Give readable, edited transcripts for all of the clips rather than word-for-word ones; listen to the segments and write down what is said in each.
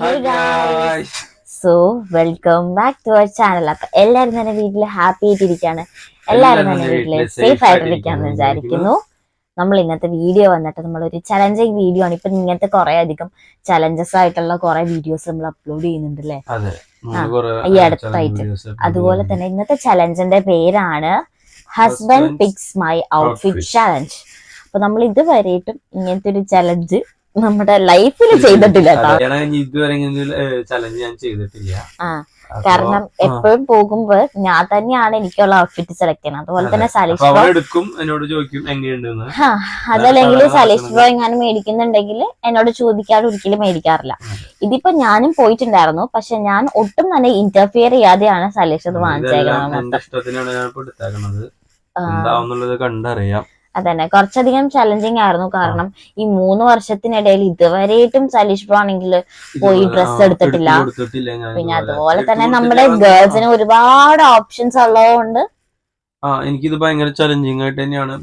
Hey guys! So, welcome back to our channel. അപ്പൊ എല്ലാവരും തന്നെ വീട്ടിൽ ഹാപ്പി ആയിട്ടിരിക്കുകയാണ്. എല്ലാവരും തന്നെ വീട്ടിൽ സേഫ് ആയിട്ടിരിക്കാന്ന് വിചാരിക്കുന്നു. നമ്മൾ ഇന്നത്തെ വീഡിയോ വന്നിട്ട് നമ്മളൊരു ചലഞ്ചിങ് വീഡിയോ ആണ്. ഇപ്പൊ ഇങ്ങനത്തെ കുറെ അധികം ചലഞ്ചസ് ആയിട്ടുള്ള കുറെ വീഡിയോസ് നമ്മൾ അപ്ലോഡ് ചെയ്യുന്നുണ്ട് അല്ലേ, ഈ അടുത്തായിട്ട്. അതുപോലെ തന്നെ ഇന്നത്തെ ചലഞ്ചിന്റെ പേരാണ് husband picks my outfit challenge. അപ്പൊ നമ്മൾ ഇതുവരെയായിട്ടും ഇങ്ങനത്തെ ഒരു ചലഞ്ച് നമ്മുടെ ലൈഫിൽ ചെയ്തിട്ടില്ല. ഇതുവരെ ചലഞ്ച് ഞാൻ ചെയ്തിട്ടില്ല. കാരണം എപ്പോഴും പോകുമ്പോ ഞാൻ തന്നെയാണ് എനിക്കുള്ള ഔട്ട്ഫിറ്റ് സെലക്ട് ചെയ്യുന്നത്. അതുപോലെ തന്നെ സലീഷ് എടുക്കും, എന്നോട് ചോദിക്കും എങ്ങനെയുണ്ടെന്ന്. അതല്ലെങ്കിൽ സലീഷ് ബ്രോ എങ്ങാനും മേടിക്കുന്നുണ്ടെങ്കിൽ എന്നോട് ചോദിക്കാതെ ഒരിക്കലും മേടിക്കാറില്ല. ഇതിപ്പോ ഞാനും പോയിട്ടുണ്ടായിരുന്നു, പക്ഷെ ഞാൻ ഒട്ടും തന്നെ ഇന്റർഫിയർ ചെയ്യാതെയാണ് സലീഷ് അത് വാങ്ങിച്ചേക്കുന്നത്. ഇഷ്ടത്തിനാണ് ഞാൻ എടുത്തേക്കുന്നത്. എന്താവുന്നുള്ളത് കണ്ടറിയാം. അതന്നെ കുറച്ചധികം ചലഞ്ചിങ് ആയിരുന്നു. കാരണം ഈ 3 വർഷത്തിനിടയിൽ ഇതുവരെയായിട്ടും സലീഷ് ബ്രോ ആണെങ്കിൽ പോയി ഡ്രസ്സ് എടുത്തിട്ടില്ല. പിന്നെ അതുപോലെ തന്നെ നമ്മുടെ ഗേൾസിന് ഒരുപാട് ഓപ്ഷൻസ് ഉള്ളതുകൊണ്ട് എനിക്കിത് ഭയങ്കര ചലഞ്ചിങ് ആയിട്ട് തന്നെയാണ്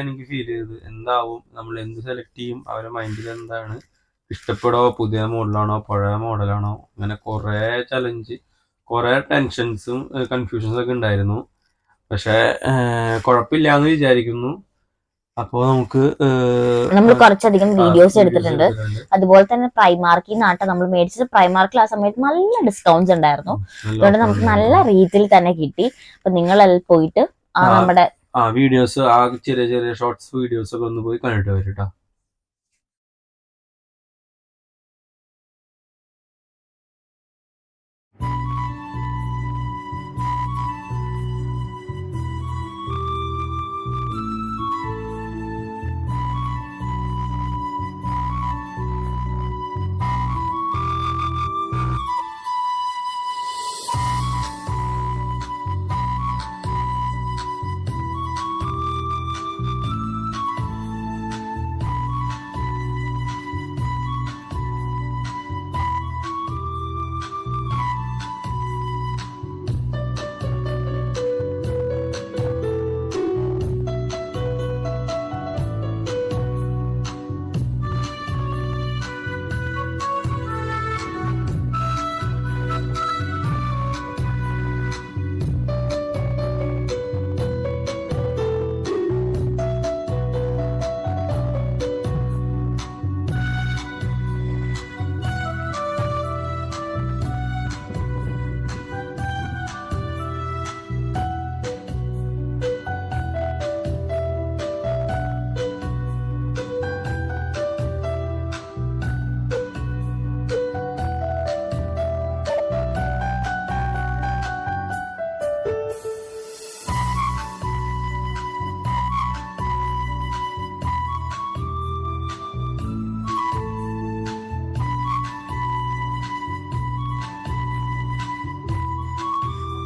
എനിക്ക് ഫീൽ ചെയ്തത്. എന്താവും, നമ്മൾ എന്ത് സെലക്ട് ചെയ്യും, അവരുടെ മൈൻഡിൽ എന്താണ്, ഇഷ്ടപ്പെടോ, പുതിയ മോഡലാണോ പഴയ മോഡലാണോ, അങ്ങനെ കുറെ ചലഞ്ച്, കുറെ ടെൻഷൻസും കൺഫ്യൂഷൻസും ഒക്കെ ഉണ്ടായിരുന്നു. പക്ഷെ കുഴപ്പമില്ല എന്ന് വിചാരിക്കുന്നു. അപ്പോ നമ്മൾ കുറച്ചധികം വീഡിയോസ് എടുത്തിട്ടുണ്ട്. അതുപോലെ തന്നെ പ്രൈമാർക്കിൽ നിന്നാട്ടെ നമ്മൾ മേടിച്ചത്. പ്രൈമാർക്കിൽ ആ സമയത്ത് നല്ല ഡിസ്കൗണ്ട്സ് ഉണ്ടായിരുന്നു, അതുകൊണ്ട് നമുക്ക് നല്ല റേറ്റിൽ തന്നെ കിട്ടി. അപ്പൊ നിങ്ങൾ പോയിട്ട് നമ്മുടെ വീഡിയോസ്, ചെറിയ ചെറിയ ഷോർട്സ് വീഡിയോസ് ഒക്കെ ഒന്ന് പോയി കണ്ടിട്ട് വരും കേട്ടോ.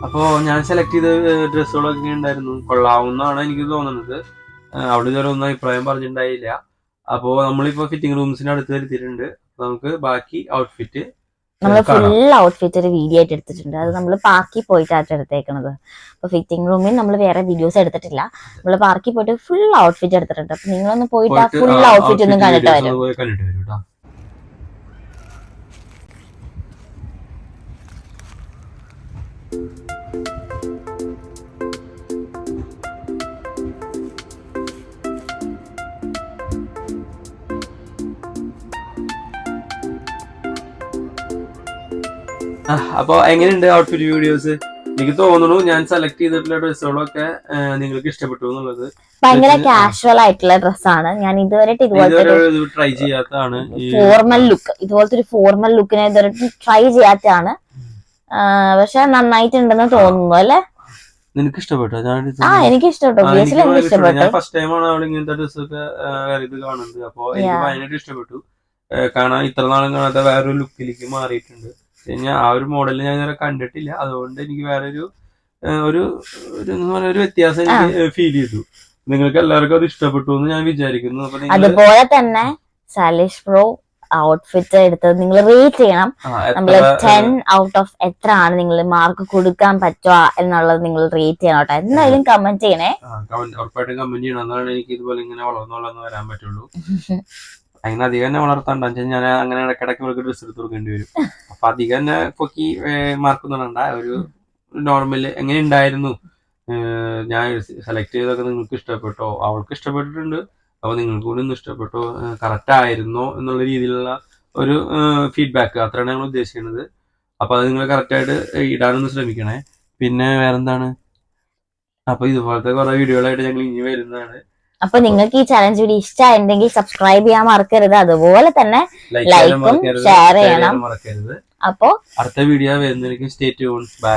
അപ്പോൾ ഞാൻ സെലക്ട് ചെയ്ത ഡ്രസ്സുകളൊക്കെ ഉണ്ടായിരുന്നു, കൊള്ളാവുന്നതാണ് എനിക്ക് തോന്നുന്നത്. അവിടെ ഇതുവരെ ഒന്നും അഭിപ്രായം പറഞ്ഞിട്ടുണ്ടായില്ല. അപ്പോൾ നമ്മളിപ്പോൾ ഫിറ്റിംഗ് റൂംസിന് അടുത്ത് വരുത്തിയിട്ടുണ്ട്. നമുക്ക് ബാക്കി ഔട്ട്ഫിറ്റ് നമ്മൾ ഫുൾ ഔട്ട്ഫിറ്റ് ഒരു വീഡിയോ ആയിട്ട് എടുത്തിട്ടുണ്ട്. അത് നമ്മൾ പാർക്കിൽ പോയിട്ടാണ് എടുത്തേക്കുന്നത്. അപ്പൊ ഫിറ്റിംഗ് റൂമിൽ നമ്മൾ വേറെ വീഡിയോസ് എടുത്തിട്ടില്ല. നമ്മൾ പാർക്കിൽ പോയിട്ട് ഫുൾ ഔട്ട്ഫിറ്റ് എടുത്തിട്ടുണ്ട്. അപ്പൊ നിങ്ങളൊന്ന് പോയിട്ട് ആ ഫുൾ ഔട്ട്ഫിറ്റ് ഒന്നും കണ്ടിട്ട് വരും. അപ്പൊ എങ്ങനെയുണ്ട് ഔട്ട്ഫിറ്റ് വീഡിയോസ്? എനിക്ക് തോന്നുന്നു ഞാൻ സെലക്ട് ചെയ്തിട്ടുള്ള ഡ്രസ്സുകളൊക്കെ നിങ്ങൾക്ക് ഇഷ്ടപ്പെട്ടു എന്നുള്ളത്. ഭയങ്കര കാഷ്വൽ ആയിട്ടുള്ള ഡ്രസ്സാണ്. ഞാൻ ഇതുവരെ ട്രൈ ചെയ്യാത്തതാണ്. ഫോർമൽ ലുക്ക്, ഇതുപോലത്തെ ഒരു ഫോർമൽ ലുക്കിനെ ഇതുവരെ ട്രൈ ചെയ്യാത്തതാണ്. പക്ഷെ നന്നായിട്ടുണ്ടെന്ന് തോന്നുന്നു അല്ലെ? നിനക്ക് ഇഷ്ടപ്പെട്ടോ? എനിക്ക് ഇഷ്ടപ്പെട്ടു. ഞാൻ ഫസ്റ്റ് ടൈമാണ് അവൾ ഇങ്ങനത്തെ ഡ്രസ്സൊക്കെ ഇത് കാണുന്നത്. അപ്പൊ എനിക്ക് ഭയങ്കര ഇഷ്ടപ്പെട്ടു. കാണാൻ ഇത്ര നാളും കാണാത്ത വേറൊരു ലുക്കിലേക്ക് മാറിയിട്ടുണ്ട്. ഞാൻ ആ ഒരു മോഡൽ ഞാൻ ഇതുവരെ കണ്ടിട്ടില്ല. അതുകൊണ്ട് എനിക്ക് വേറെ ഒരു വ്യത്യാസം എനിക്ക് ഫീൽ ചെയ്തു. നിങ്ങൾക്ക് എല്ലാവർക്കും അത് ഇഷ്ടപ്പെട്ടു എന്ന് ഞാൻ വിചാരിക്കുന്നു. അതുപോലെ തന്നെ സലീഷ് ബ്രോ ഔട്ട്ഫിറ്റ് എടുത്തത് നിങ്ങൾ റേറ്റ് ചെയ്യണം. നമ്മൾ 10 ഔട്ട് ഓഫ് എത്ര ആണ് നിങ്ങൾ മാർക്ക് കൊടുക്കാൻ പറ്റുക എന്നുള്ളത് നിങ്ങൾ റേറ്റ് ചെയ്യണം കേട്ടോ. എന്തായാലും കമന്റ് ചെയ്യണേ. ഉറപ്പായിട്ടും കമന്റ് ചെയ്യണം. എന്നാണ് എനിക്ക് ഇതുപോലെ ഇങ്ങനെ വളർന്നു വരാൻ പറ്റുള്ളൂ. അങ്ങനെ അധികം തന്നെ വളർത്താണ്ട് ഞാൻ അങ്ങനെ ഇടയ്ക്കിടയ്ക്ക് ഇവർക്ക് ഡ്രസ്സ് എടുത്ത് കൊടുക്കേണ്ടി വരും. അപ്പൊ അധികം തന്നെ പൊക്കി മാർക്കൊന്നും വേണ്ട. ഒരു നോർമൽ എങ്ങനെ ഉണ്ടായിരുന്നു, ഞാൻ സെലക്ട് ചെയ്തൊക്കെ നിങ്ങൾക്ക് ഇഷ്ടപ്പെട്ടോ, അവൾക്ക് ഇഷ്ടപ്പെട്ടിട്ടുണ്ട്, അപ്പൊ നിങ്ങൾക്ക് കൂടി ഒന്ന് ഇഷ്ടപ്പെട്ടോ, കറക്റ്റ് ആയിരുന്നോ എന്നുള്ള രീതിയിലുള്ള ഒരു ഫീഡ്ബാക്ക്, അത്രയാണ് ഞങ്ങൾ ഉദ്ദേശിക്കുന്നത്. അപ്പൊ അത് നിങ്ങൾ കറക്റ്റ് ആയിട്ട് ഇടാനൊന്ന് ശ്രമിക്കണേ. പിന്നെ വേറെന്താണ്, അപ്പൊ ഇതുപോലത്തെ കുറെ വീഡിയോകളായിട്ട് ഞങ്ങൾ ഇനി വരുന്നതാണ്. അപ്പൊ നിങ്ങൾക്ക് ഈ ചലഞ്ച് വീഡിയോ ഇഷ്ടമായിട്ടുണ്ടെങ്കിൽ സബ്സ്ക്രൈബ് ചെയ്യാൻ മറക്കരുത്, അതുപോലെ തന്നെ ലൈക്കും ഷെയർ ചെയ്യണം. മറക്കരുത്. അപ്പോ അടുത്ത വീഡിയോ വരുന്നതിലേക്ക് സ്റ്റേ ട്യൂൺഡ്. ബൈ.